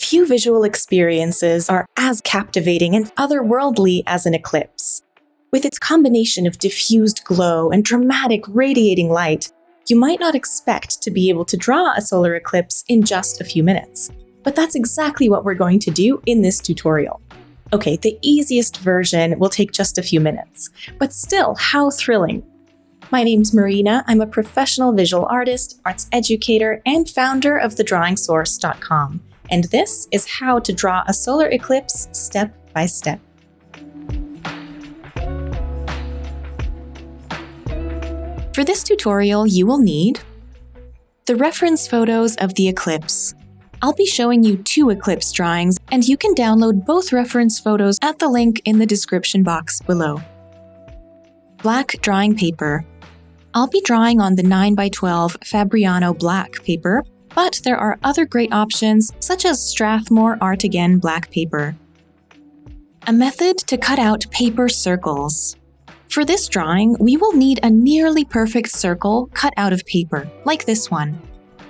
Few visual experiences are as captivating and otherworldly as an eclipse. With its combination of diffused glow and dramatic radiating light, you might not expect to be able to draw a solar eclipse in just a few minutes. But that's exactly what we're going to do in this tutorial. Okay, the easiest version will take just a few minutes, but still, how thrilling! My name's Marina, I'm a professional visual artist, arts educator, and founder of thedrawingsource.com. And this is how to draw a solar eclipse step by step. For this tutorial, you will need the reference photos of the eclipse. I'll be showing you 2 eclipse drawings, and you can download both reference photos at the link in the description box below. Black drawing paper. I'll be drawing on the 9x12 Fabriano black paper, but there are other great options such as Strathmore Art Again black paper. A method to cut out paper circles. For this drawing, we will need a nearly perfect circle cut out of paper, like this one.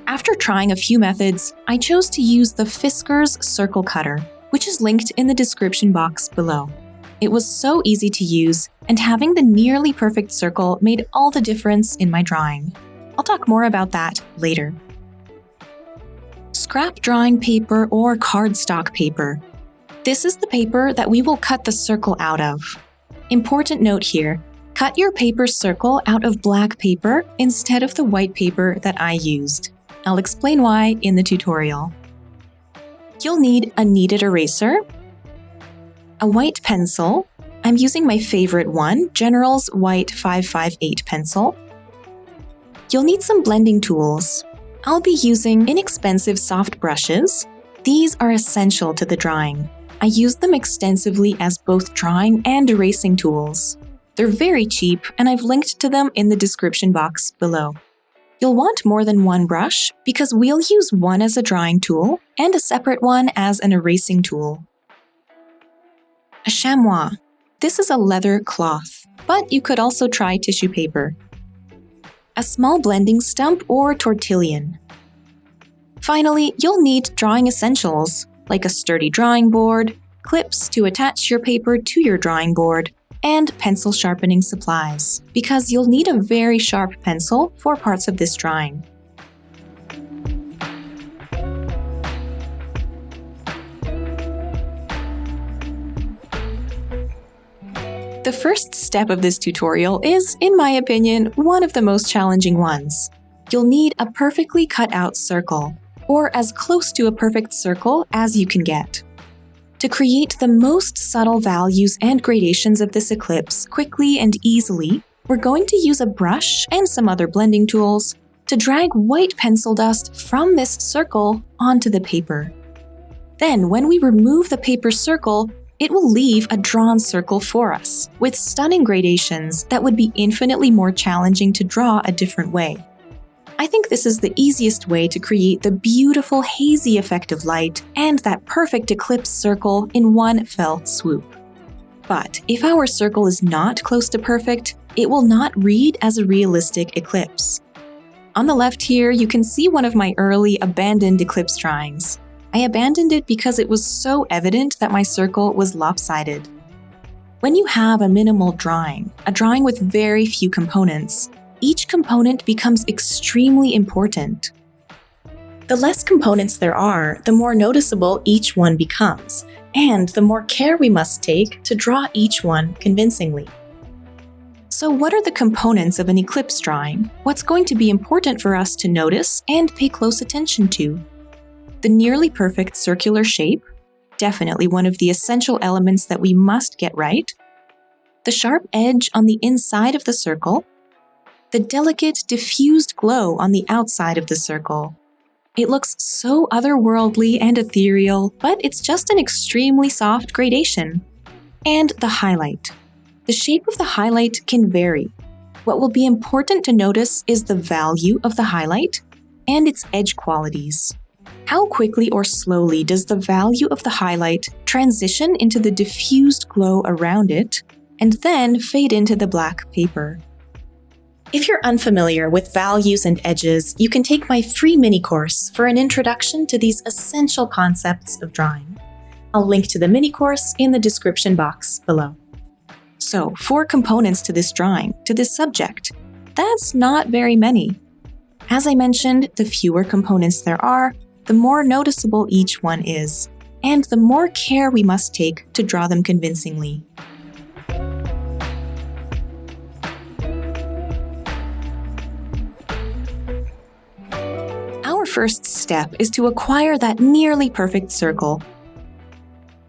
After trying a few methods, I chose to use the Fiskars circle cutter, which is linked in the description box below. It was so easy to use, and having the nearly perfect circle made all the difference in my drawing. I'll talk more about that later. Scrap drawing paper or cardstock paper. This is the paper that we will cut the circle out of. Important note here, cut your paper circle out of black paper instead of the white paper that I used. I'll explain why in the tutorial. You'll need a kneaded eraser, a white pencil. I'm using my favorite one, General's White 558 pencil. You'll need some blending tools. I'll be using inexpensive soft brushes. These are essential to the drawing. I use them extensively as both drawing and erasing tools. They're very cheap, and I've linked to them in the description box below. You'll want more than one brush because we'll use one as a drawing tool and a separate one as an erasing tool. A chamois. This is a leather cloth, but you could also try tissue paper. A small blending stump or tortillon. Finally, you'll need drawing essentials like a sturdy drawing board, clips to attach your paper to your drawing board, and pencil sharpening supplies, because you'll need a very sharp pencil for parts of this drawing. The first step of this tutorial is, in my opinion, one of the most challenging ones. You'll need a perfectly cut out circle, or as close to a perfect circle as you can get. To create the most subtle values and gradations of this eclipse quickly and easily, we're going to use a brush and some other blending tools to drag white pencil dust from this circle onto the paper. Then, when we remove the paper circle, it will leave a drawn circle for us, with stunning gradations that would be infinitely more challenging to draw a different way. I think this is the easiest way to create the beautiful hazy effect of light and that perfect eclipse circle in one fell swoop. But if our circle is not close to perfect, it will not read as a realistic eclipse. On the left here, you can see one of my early abandoned eclipse drawings. I abandoned it because it was so evident that my circle was lopsided. When you have a minimal drawing, a drawing with very few components, each component becomes extremely important. The less components there are, the more noticeable each one becomes, and the more care we must take to draw each one convincingly. So what are the components of an eclipse drawing? What's going to be important for us to notice and pay close attention to? The nearly perfect circular shape, definitely one of the essential elements that we must get right. The sharp edge on the inside of the circle. The delicate, diffused glow on the outside of the circle. It looks so otherworldly and ethereal, but it's just an extremely soft gradation. And the highlight. The shape of the highlight can vary. What will be important to notice is the value of the highlight and its edge qualities. How quickly or slowly does the value of the highlight transition into the diffused glow around it, and then fade into the black paper? If you're unfamiliar with values and edges, you can take my free mini course for an introduction to these essential concepts of drawing. I'll link to the mini course in the description box below. So, 4 components to this drawing, to this subject. That's not very many. As I mentioned, the fewer components there are, the more noticeable each one is, and the more care we must take to draw them convincingly. Our first step is to acquire that nearly perfect circle.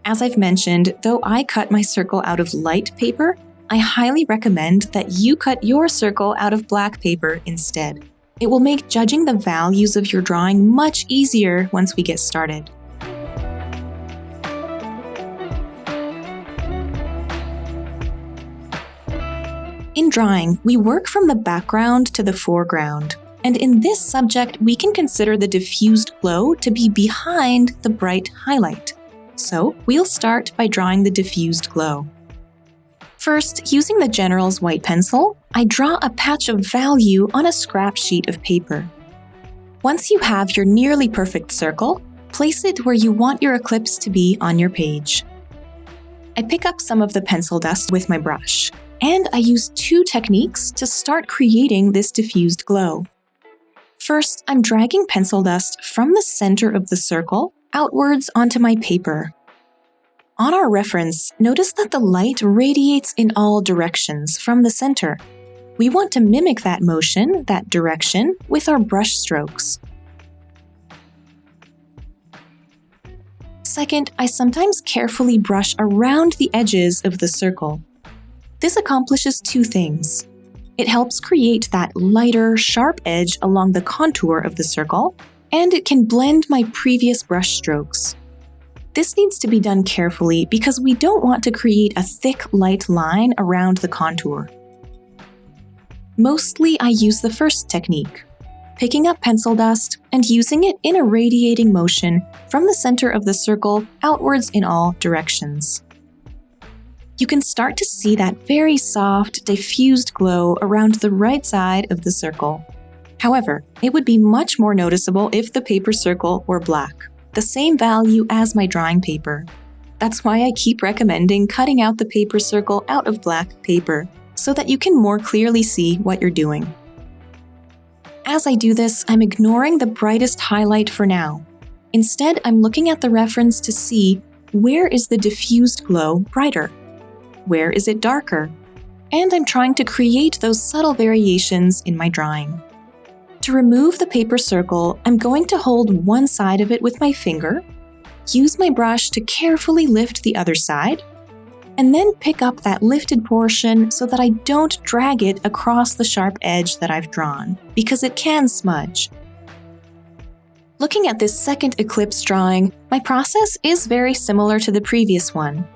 As I've mentioned, though I cut my circle out of light paper, I highly recommend that you cut your circle out of black paper instead. It will make judging the values of your drawing much easier once we get started. In drawing, we work from the background to the foreground. And in this subject, we can consider the diffused glow to be behind the bright highlight. So we'll start by drawing the diffused glow. First, using the General's white pencil, I draw a patch of value on a scrap sheet of paper. Once you have your nearly perfect circle, place it where you want your eclipse to be on your page. I pick up some of the pencil dust with my brush, and I use 2 techniques to start creating this diffused glow. First, I'm dragging pencil dust from the center of the circle outwards onto my paper. On our reference, notice that the light radiates in all directions from the center. We want to mimic that motion, that direction, with our brush strokes. Second, I sometimes carefully brush around the edges of the circle. This accomplishes 2 things. It helps create that lighter, sharp edge along the contour of the circle, and it can blend my previous brush strokes. This needs to be done carefully because we don't want to create a thick, light line around the contour. Mostly, I use the first technique, picking up pencil dust and using it in a radiating motion from the center of the circle outwards in all directions. You can start to see that very soft, diffused glow around the right side of the circle. However, it would be much more noticeable if the paper circle were black, the same value as my drawing paper. That's why I keep recommending cutting out the paper circle out of black paper, so that you can more clearly see what you're doing. As I do this, I'm ignoring the brightest highlight for now. Instead, I'm looking at the reference to see where is the diffused glow brighter? Where is it darker? And I'm trying to create those subtle variations in my drawing. To remove the paper circle, I'm going to hold one side of it with my finger, use my brush to carefully lift the other side, and then pick up that lifted portion so that I don't drag it across the sharp edge that I've drawn, because it can smudge. Looking at this second eclipse drawing, my process is very similar to the previous one.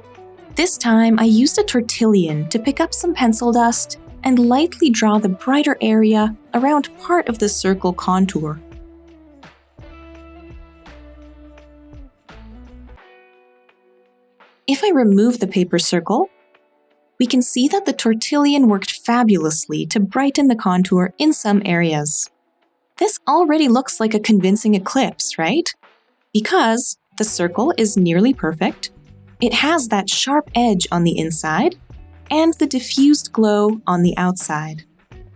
This time, I used a tortillon to pick up some pencil dust and lightly draw the brighter area around part of the circle contour. If I remove the paper circle, we can see that the tortillon worked fabulously to brighten the contour in some areas. This already looks like a convincing eclipse, right? Because the circle is nearly perfect, it has that sharp edge on the inside, and the diffused glow on the outside.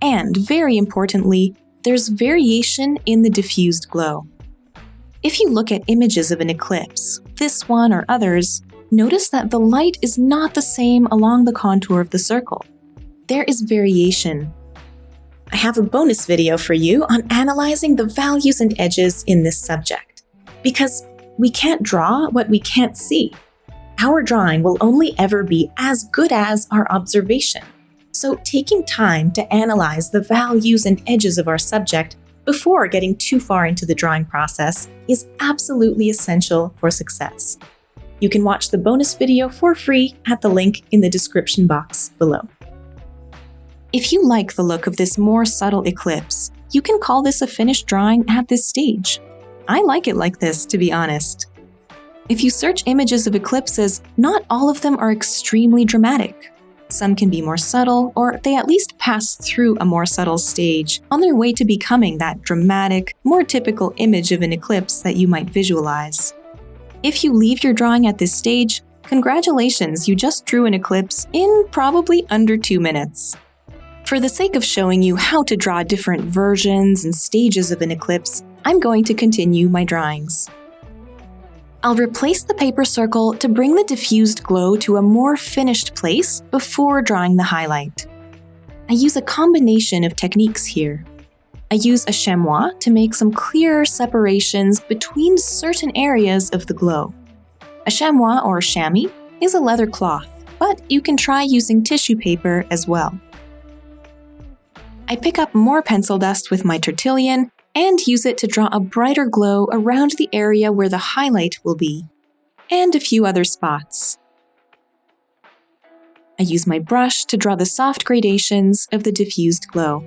And very importantly, there's variation in the diffused glow. If you look at images of an eclipse, this one or others, notice that the light is not the same along the contour of the circle. There is variation. I have a bonus video for you on analyzing the values and edges in this subject, because we can't draw what we can't see. Our drawing will only ever be as good as our observation. So taking time to analyze the values and edges of our subject before getting too far into the drawing process is absolutely essential for success. You can watch the bonus video for free at the link in the description box below. If you like the look of this more subtle eclipse, you can call this a finished drawing at this stage. I like it like this, to be honest. If you search images of eclipses, not all of them are extremely dramatic. Some can be more subtle, or they at least pass through a more subtle stage on their way to becoming that dramatic, more typical image of an eclipse that you might visualize. If you leave your drawing at this stage, congratulations, you just drew an eclipse in probably under 2 minutes. For the sake of showing you how to draw different versions and stages of an eclipse, I'm going to continue my drawings. I'll replace the paper circle to bring the diffused glow to a more finished place before drawing the highlight. I use a combination of techniques here. I use a chamois to make some clearer separations between certain areas of the glow. A chamois or chamois is a leather cloth, but you can try using tissue paper as well. I pick up more pencil dust with my Tertullian and use it to draw a brighter glow around the area where the highlight will be, and a few other spots. I use my brush to draw the soft gradations of the diffused glow.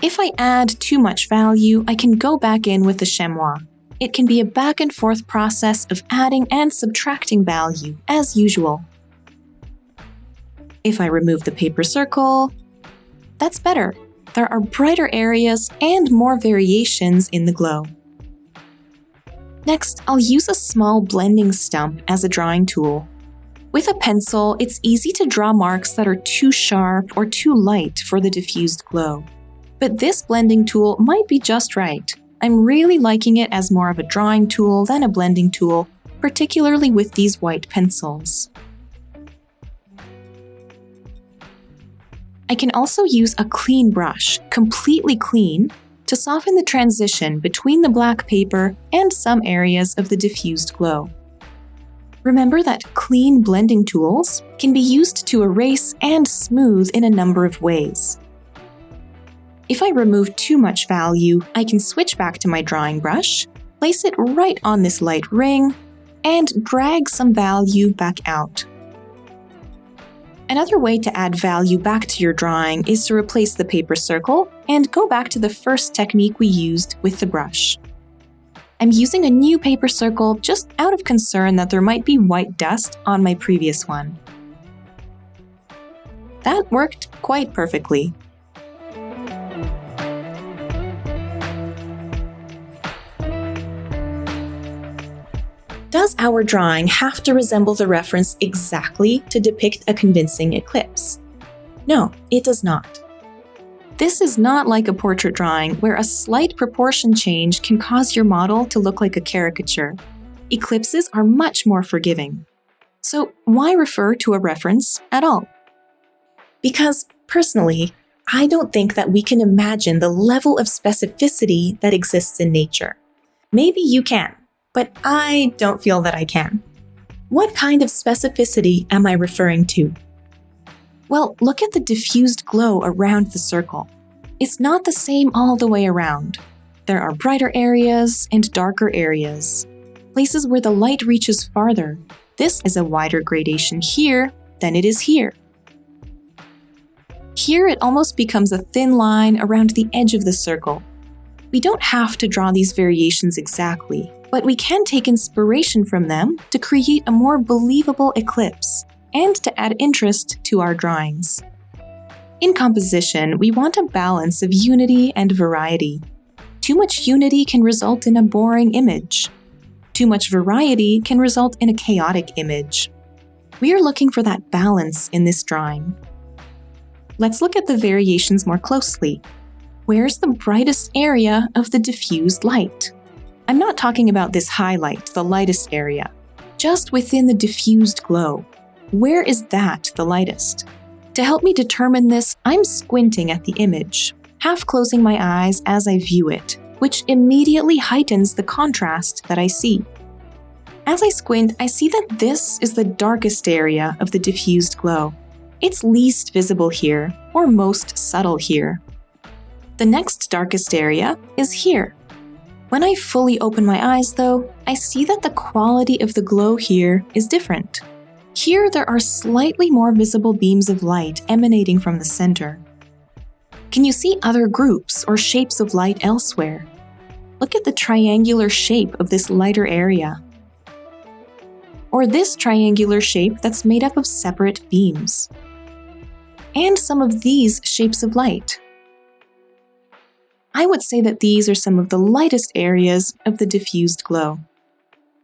If I add too much value, I can go back in with the chamois. It can be a back and forth process of adding and subtracting value, as usual. If I remove the paper circle, that's better. There are brighter areas and more variations in the glow. Next, I'll use a small blending stump as a drawing tool. With a pencil, it's easy to draw marks that are too sharp or too light for the diffused glow. But this blending tool might be just right. I'm really liking it as more of a drawing tool than a blending tool, particularly with these white pencils. I can also use a clean brush, completely clean, to soften the transition between the black paper and some areas of the diffused glow. Remember that clean blending tools can be used to erase and smooth in a number of ways. If I remove too much value, I can switch back to my drawing brush, place it right on this light ring, and drag some value back out. Another way to add value back to your drawing is to replace the paper circle and go back to the first technique we used with the brush. I'm using a new paper circle just out of concern that there might be white dust on my previous one. That worked quite perfectly. Does our drawing have to resemble the reference exactly to depict a convincing eclipse? No, it does not. This is not like a portrait drawing where a slight proportion change can cause your model to look like a caricature. Eclipses are much more forgiving. So why refer to a reference at all? Because, personally, I don't think that we can imagine the level of specificity that exists in nature. Maybe you can. But I don't feel that I can. What kind of specificity am I referring to? Well, look at the diffused glow around the circle. It's not the same all the way around. There are brighter areas and darker areas, places where the light reaches farther. This is a wider gradation here than it is here. Here it almost becomes a thin line around the edge of the circle. We don't have to draw these variations exactly, but we can take inspiration from them to create a more believable eclipse and to add interest to our drawings. In composition, we want a balance of unity and variety. Too much unity can result in a boring image. Too much variety can result in a chaotic image. We are looking for that balance in this drawing. Let's look at the variations more closely. Where's the brightest area of the diffused light? I'm not talking about this highlight, the lightest area. Just within the diffused glow. Where is that the lightest? To help me determine this, I'm squinting at the image, half closing my eyes as I view it, which immediately heightens the contrast that I see. As I squint, I see that this is the darkest area of the diffused glow. It's least visible here, or most subtle here. The next darkest area is here. When I fully open my eyes, though, I see that the quality of the glow here is different. Here, there are slightly more visible beams of light emanating from the center. Can you see other groups or shapes of light elsewhere? Look at the triangular shape of this lighter area. or this triangular shape that's made up of separate beams, and some of these shapes of light. I would say that these are some of the lightest areas of the diffused glow.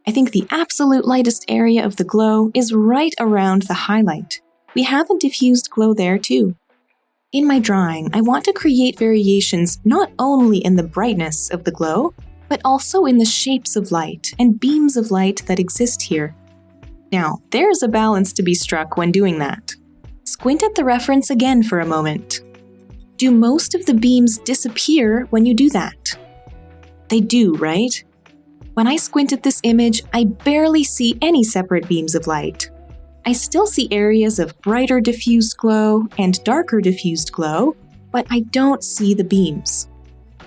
I think the absolute lightest area of the glow is right around the highlight. We have a diffused glow there too. In my drawing, I want to create variations not only in the brightness of the glow, but also in the shapes of light and beams of light that exist here. Now, there's a balance to be struck when doing that. Squint at the reference again for a moment. Do most of the beams disappear when you do that? They do, right? When I squint at this image, I barely see any separate beams of light. I still see areas of brighter diffused glow and darker diffused glow, but I don't see the beams.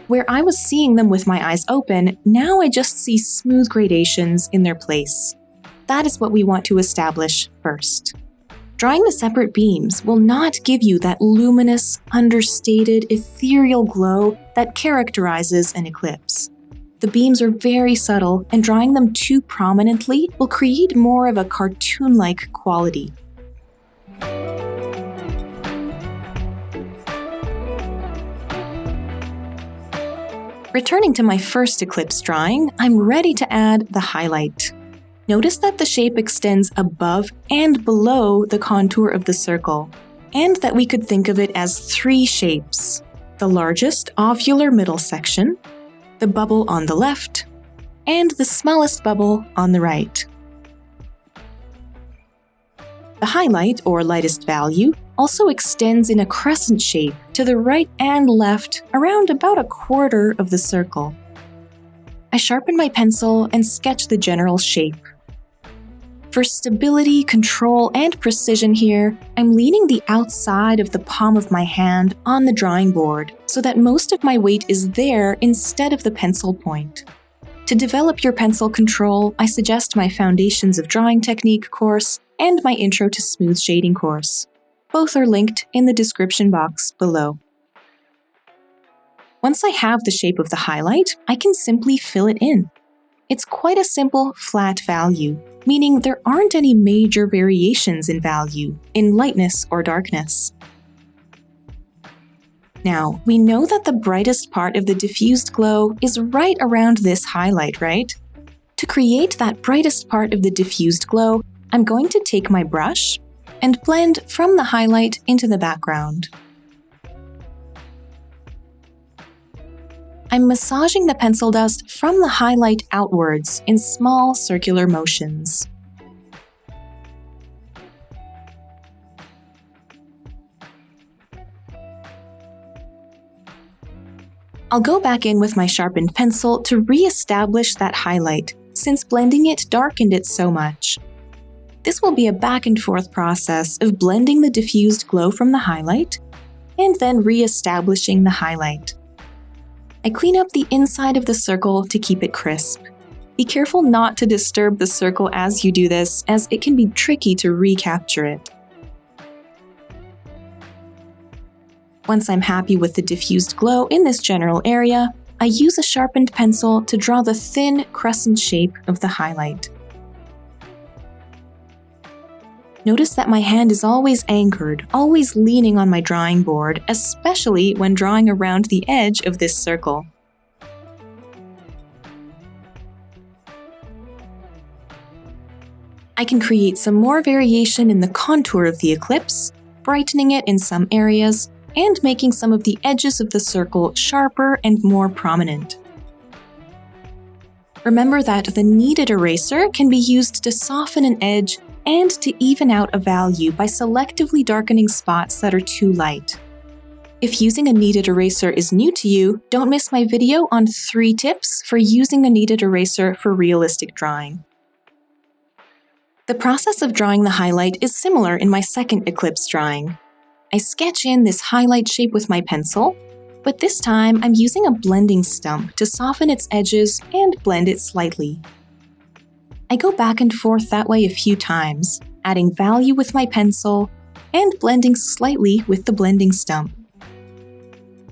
Where I was seeing them with my eyes open, now I just see smooth gradations in their place. That is what we want to establish first. Drawing the separate beams will not give you that luminous, understated, ethereal glow that characterizes an eclipse. The beams are very subtle, and drawing them too prominently will create more of a cartoon-like quality. Returning to my first eclipse drawing, I'm ready to add the highlight. Notice that the shape extends above and below the contour of the circle, and that we could think of it as three shapes: the largest ovular middle section, the bubble on the left, and the smallest bubble on the right. The highlight, or lightest value, also extends in a crescent shape to the right and left around about a quarter of the circle. I sharpen my pencil and sketch the general shape. For stability, control, and precision here, I'm leaning the outside of the palm of my hand on the drawing board so that most of my weight is there instead of the pencil point. To develop your pencil control, I suggest my Foundations of Drawing Technique course and my Intro to Smooth Shading course. Both are linked in the description box below. Once I have the shape of the highlight, I can simply fill it in. It's quite a simple, flat value, meaning there aren't any major variations in value, in lightness or darkness. Now, we know that the brightest part of the diffused glow is right around this highlight, right? To create that brightest part of the diffused glow, I'm going to take my brush and blend from the highlight into the background. I'm massaging the pencil dust from the highlight outwards in small circular motions. I'll go back in with my sharpened pencil to re-establish that highlight, since blending it darkened it so much. This will be a back and forth process of blending the diffused glow from the highlight, and then re-establishing the highlight. I clean up the inside of the circle to keep it crisp. Be careful not to disturb the circle as you do this, as it can be tricky to recapture it. Once I'm happy with the diffused glow in this general area, I use a sharpened pencil to draw the thin crescent shape of the highlight. Notice that my hand is always anchored, always leaning on my drawing board, especially when drawing around the edge of this circle. I can create some more variation in the contour of the eclipse, brightening it in some areas, and making some of the edges of the circle sharper and more prominent. Remember that the kneaded eraser can be used to soften an edge and to even out a value by selectively darkening spots that are too light. If using a kneaded eraser is new to you, don't miss my video on 3 tips for using a kneaded eraser for realistic drawing. The process of drawing the highlight is similar in my second eclipse drawing. I sketch in this highlight shape with my pencil, but this time I'm using a blending stump to soften its edges and blend it slightly. I go back and forth that way a few times, adding value with my pencil and blending slightly with the blending stump.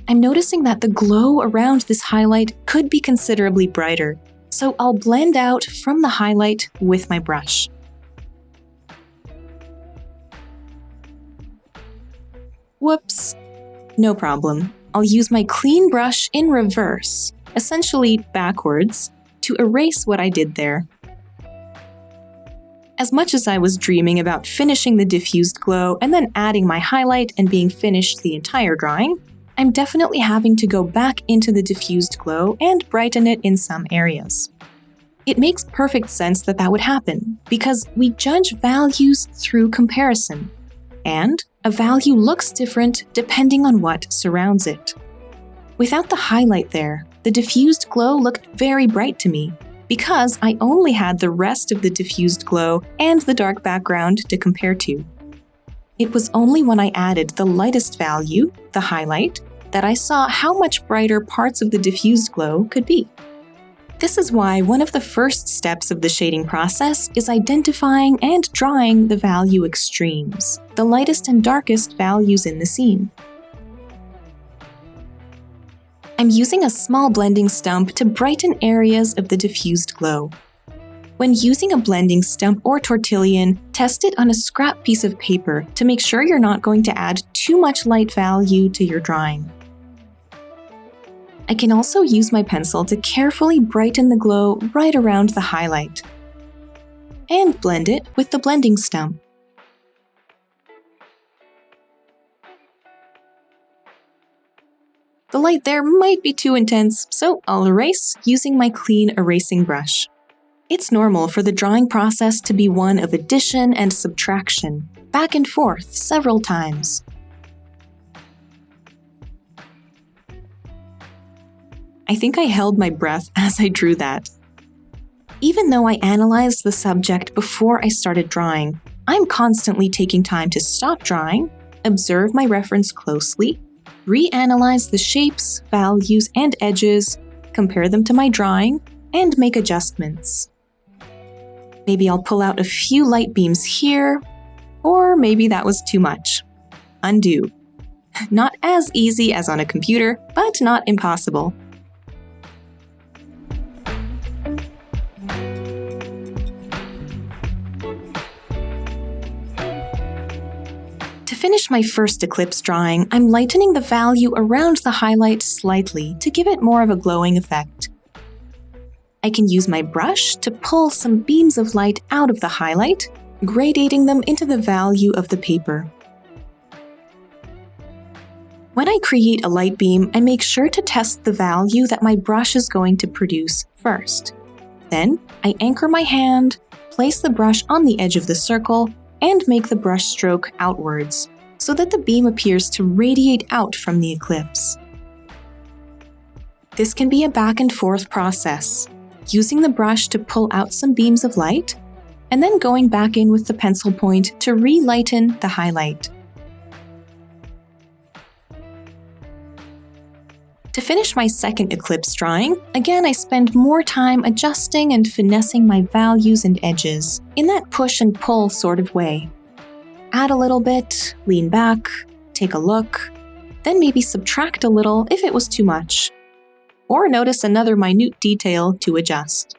I'm noticing that the glow around this highlight could be considerably brighter, so I'll blend out from the highlight with my brush. Whoops. No problem. I'll use my clean brush in reverse, essentially backwards, to erase what I did there. As much as I was dreaming about finishing the diffused glow and then adding my highlight and being finished the entire drawing, I'm definitely having to go back into the diffused glow and brighten it in some areas. It makes perfect sense that that would happen, because we judge values through comparison, and a value looks different depending on what surrounds it. Without the highlight there, the diffused glow looked very bright to me, because I only had the rest of the diffused glow and the dark background to compare to. It was only when I added the lightest value, the highlight, that I saw how much brighter parts of the diffused glow could be. This is why one of the first steps of the shading process is identifying and drawing the value extremes, the lightest and darkest values in the scene. I'm using a small blending stump to brighten areas of the diffused glow. When using a blending stump or tortillon, test it on a scrap piece of paper to make sure you're not going to add too much light value to your drawing. I can also use my pencil to carefully brighten the glow right around the highlight, and blend it with the blending stump. The light there might be too intense, so I'll erase using my clean erasing brush. It's normal for the drawing process to be one of addition and subtraction, back and forth several times. I think I held my breath as I drew that. Even though I analyzed the subject before I started drawing, I'm constantly taking time to stop drawing, observe my reference closely, reanalyze the shapes, values, and edges, compare them to my drawing, and make adjustments. Maybe I'll pull out a few light beams here, or maybe that was too much. Undo. Not as easy as on a computer, but not impossible. To finish my first Eclipse drawing, I'm lightening the value around the highlight slightly to give it more of a glowing effect. I can use my brush to pull some beams of light out of the highlight, gradating them into the value of the paper. When I create a light beam, I make sure to test the value that my brush is going to produce first. Then, I anchor my hand, place the brush on the edge of the circle, and make the brush stroke outwards, so that the beam appears to radiate out from the eclipse. This can be a back and forth process, using the brush to pull out some beams of light, and then going back in with the pencil point to re-lighten the highlight. To finish my second Eclipse drawing, again I spend more time adjusting and finessing my values and edges, in that push and pull sort of way. Add a little bit, lean back, take a look, then maybe subtract a little if it was too much, or notice another minute detail to adjust.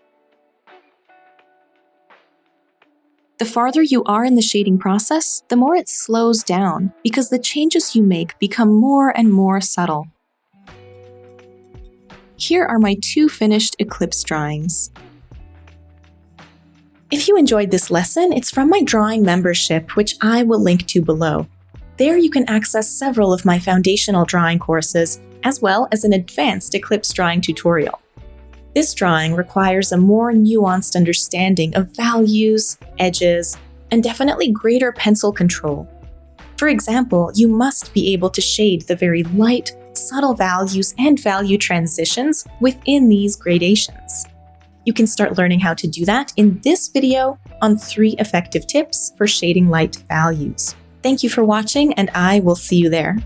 The farther you are in the shading process, the more it slows down, because the changes you make become more and more subtle. Here are my two finished Eclipse drawings. If you enjoyed this lesson, it's from my drawing membership, which I will link to below. There you can access several of my foundational drawing courses, as well as an advanced Eclipse drawing tutorial. This drawing requires a more nuanced understanding of values, edges, and definitely greater pencil control. For example, you must be able to shade the very light, subtle values and value transitions within these gradations. You can start learning how to do that in this video on 3 effective tips for shading light values. Thank you for watching, and I will see you there.